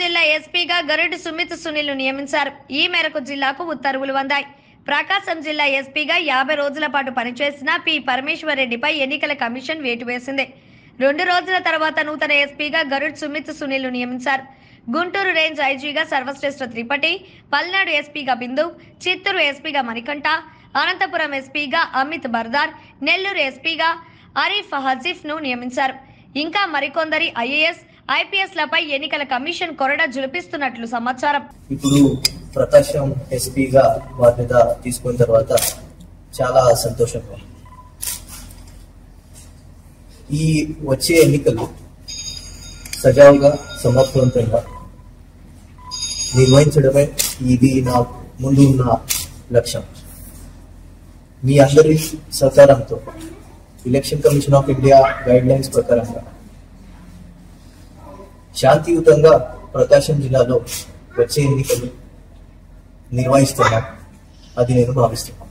జిల్లా ఎస్పీగా గరుడ్ సుమిత్ సునీల్ ను నియమించారు. ఈ మేరకు జిల్లాకు ఉత్తర్వులు అందాయి. ప్రకాశం జిల్లా ఎస్పీగా 50 రోజుల పాటు పనిచేసిన పి పరమేశ్వర్ రెడ్డిపై ఎన్నికల కమిషన్ వేటు వేసింది. 2 రోజుల తర్వాత నూతన ఎస్పీగా గరుడ్ సుమిత్ సునీల్ ను నియమించారు. గుంటూరు రేంజ్ ఐజీగా సర్వశ్రేష్ఠ త్రిపటి, పల్నాడు ఎస్పీగా బిందు, చిత్తూరు ఎస్పీగా మణికంఠ, అనంతపురం ఎస్పీగా అమిత్ బర్దార్, నెల్లూరు ఎస్పీగా అరీఫ్ హజీఫ్ ను నియమించారు. ఇంకా మరికొందరి ఐఏఎస్, ఐపీఎస్ లపై ఎన్నికల కమిషన్ కొరడ జులిపిస్తున్నట్లు సమాచారం. ఇప్పుడు ప్రకాశం ఎస్పీగా బాధ్యత తీసుకున్న తర్వాత చాలా సంతోషంగా ఈ వచ్చే ఎన్నికలు సజావుగా సమర్థవంతంగా నిర్వహించడమే ఇది నా ముందు ఉన్న లక్ష్యం. మీ అందరి సహకారంతో election commission of India guide lines ప్రకారంగా శాంతియుతంగా ప్రకాశం జిల్లాలో వచ్చే ఎన్నికలు నిర్వహిస్తున్నాం. అది నేను భావిస్తున్నాను.